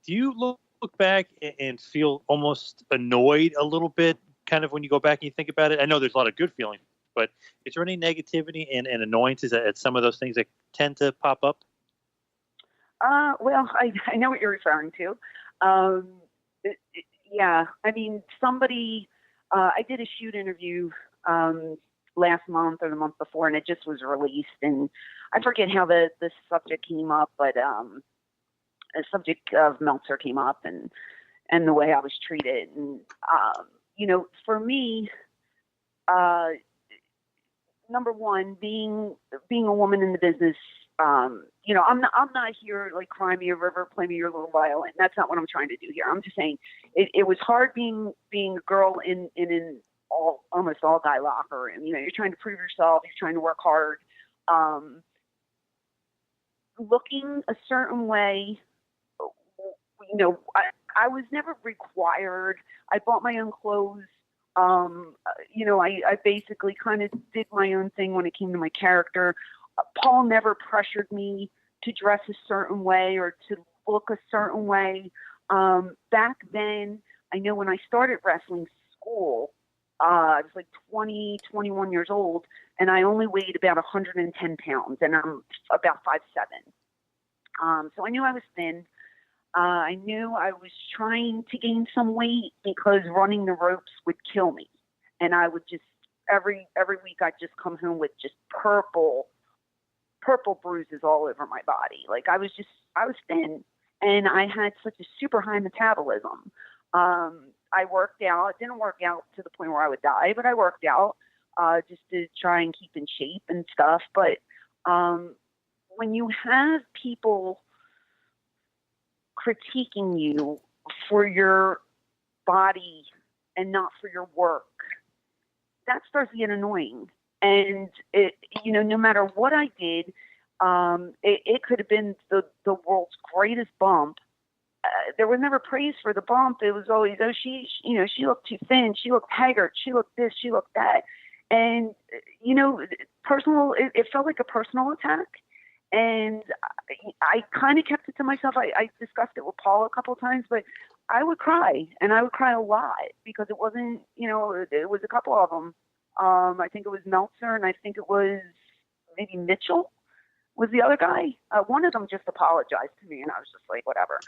do you look back and feel almost annoyed a little bit, kind of when you go back and you think about it? I know there's a lot of good feelings, but is there any negativity and annoyances at some of those things that tend to pop up? Well, I know what you're referring to. Yeah, I mean, I did a shoot interview last month or the month before, and it just was released, and I forget how the subject came up, but the subject of Meltzer came up, and the way I was treated, and for me, number one, being a woman in the business, I'm not here like cry me a river, play me your little violin. That's not what I'm trying to do here. I'm just saying it was hard being a girl in almost all guy locker room. You're trying to prove yourself. You're trying to work hard. Looking a certain way, I was never required. I bought my own clothes. I basically kind of did my own thing when it came to my character. Paul never pressured me to dress a certain way or to look a certain way. Back then, I know when I started wrestling school, I was like 20, 21 years old, and I only weighed about 110 pounds, and I'm about 5'7". So I knew I was thin. I knew I was trying to gain some weight because running the ropes would kill me. And I would just, every week I'd just come home with just purple bruises all over my body. Like I was thin, and I had such a super high metabolism. I worked out. It didn't work out to the point where I would die, but I worked out just to try and keep in shape and stuff. But when you have people critiquing you for your body and not for your work, that starts to get annoying. And no matter what I did, it could have been the world's greatest bump. There was never praise for the bump. It was always, she looked too thin. She looked haggard. She looked this. She looked that. And it felt like a personal attack. And I kind of kept it to myself. I discussed it with Paul a couple of times, but I would cry, and I would cry a lot because it wasn't, it was a couple of them. I think it was Meltzer, and I think it was maybe Mitchell was the other guy. One of them just apologized to me, and I was just like, whatever.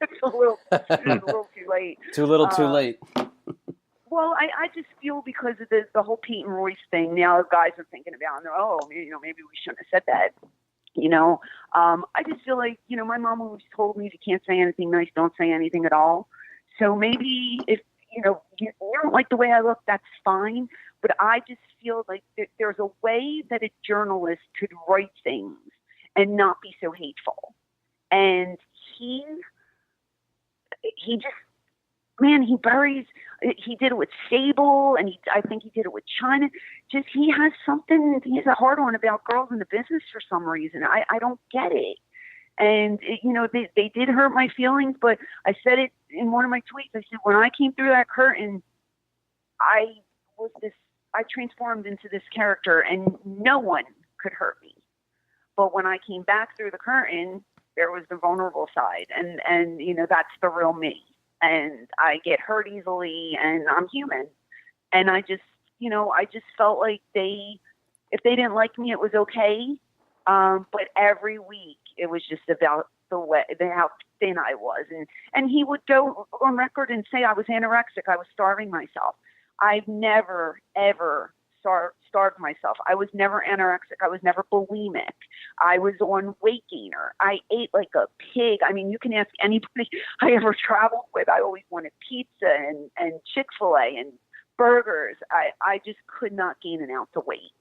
It's a little too late. Too little, too late. Well, I just feel because of the whole Pete and Royce thing, now guys are thinking about, maybe we shouldn't have said that. I just feel like, my mom always told me if you can't say anything nice, don't say anything at all. So maybe if, you don't like the way I look, that's fine. But I just feel like there's a way that a journalist could write things and not be so hateful. And he did it with Sable, and I think he did it with China. Just, he has a hard on about girls in the business for some reason. I don't get it. And, they did hurt my feelings, but I said it in one of my tweets. I said, when I came through that curtain, I transformed into this character, and no one could hurt me. But when I came back through the curtain, there was the vulnerable side, and that's the real me. And I get hurt easily, and I'm human. And I just felt like if they didn't like me, it was okay. But every week it was just about how thin I was. And he would go on record and say I was anorexic. I was starving myself. I've never, ever starved myself. I was never anorexic. I was never bulimic. I was on weight gainer. I ate like a pig. I mean, you can ask anybody I ever traveled with. I always wanted pizza and Chick-fil-A and burgers. I just could not gain an ounce of weight.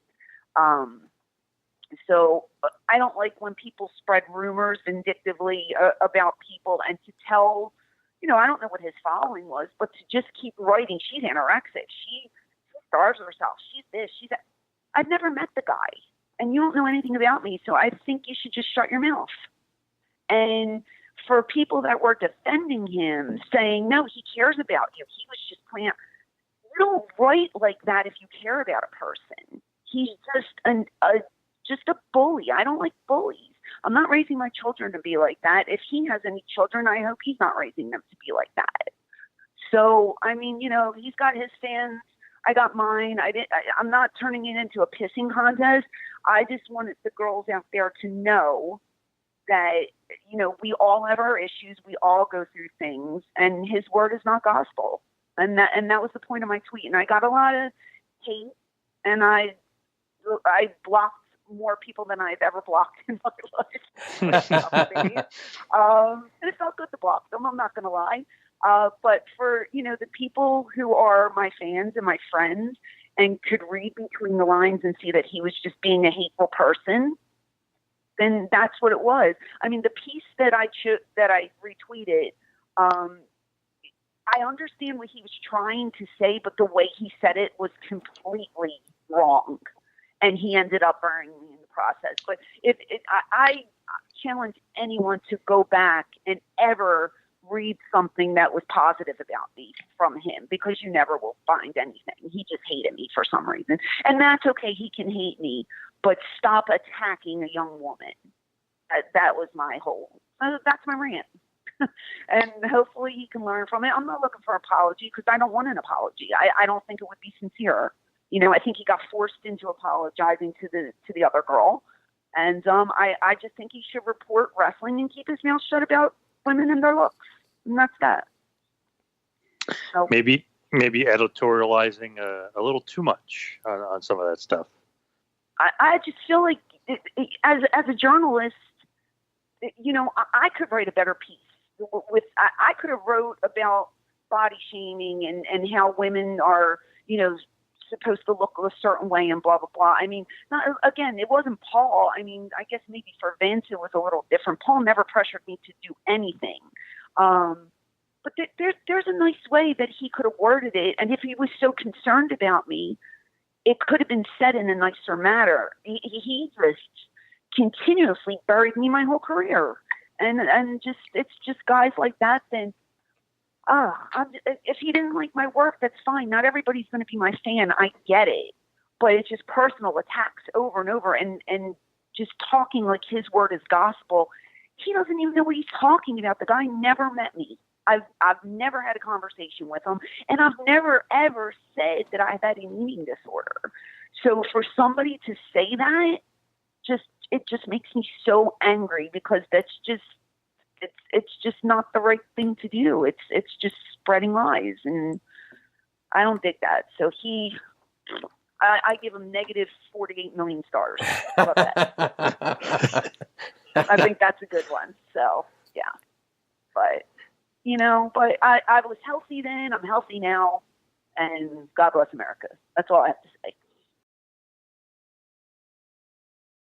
So I don't like when people spread rumors vindictively about people, and to tell, I don't know what his following was, but to just keep writing, she's anorexic. She starves herself. She's this, she's that. I've never met the guy, and you don't know anything about me, so I think you should just shut your mouth. And for people that were defending him, saying, no, he cares about you, he was just playing. You don't write like that if you care about a person. He's just a bully. I don't like bullies. I'm not raising my children to be like that. If he has any children, I hope he's not raising them to be like that. So, I mean, he's got his fans. I got mine. I'm not turning it into a pissing contest. I just wanted the girls out there to know that, we all have our issues. We all go through things, and his word is not gospel. And that was the point of my tweet. And I got a lot of hate, and I blocked more people than I've ever blocked in my life. And it felt good to block them. I'm not going to lie. But for, the people who are my fans and my friends and could read between the lines and see that he was just being a hateful person, then that's what it was. I mean, the piece that I retweeted, I understand what he was trying to say, but the way he said it was completely wrong. And he ended up burning me in the process. But I challenge anyone to go back and ever read something that was positive about me from him, because you never will find anything. He just hated me for some reason. And that's okay. He can hate me, but stop attacking a young woman. That was my that's my rant. And hopefully he can learn from it. I'm not looking for an apology because I don't want an apology. I don't think it would be sincere. I think he got forced into apologizing to the other girl. And I just think he should report wrestling and keep his mouth shut about women and their looks. And that's that. So, maybe editorializing a little too much on some of that stuff. I just feel like as a journalist, I could write a better piece. I could have wrote about body shaming and how women are, supposed to look a certain way and blah, blah, blah. I mean, again, it wasn't Paul. I mean, I guess maybe for Vince it was a little different. Paul never pressured me to do anything. But there's a nice way that he could have worded it. And if he was so concerned about me, it could have been said in a nicer manner. He just continuously buried me my whole career. And it's just guys like that, then, if he didn't like my work, that's fine. Not everybody's going to be my fan. I get it. But it's just personal attacks over and over and just talking like his word is gospel. He doesn't even know what he's talking about. The guy never met me. I've never had a conversation with him, and I've never ever said that I've had an eating disorder. So for somebody to say that, it just makes me so angry, because that's just it's just not the right thing to do. It's just spreading lies, and I don't dig that. So I give him negative 48 million stars. How about that? I think that's a good one. So yeah, but I was healthy then. I'm healthy now, and God bless America. That's all I have to say.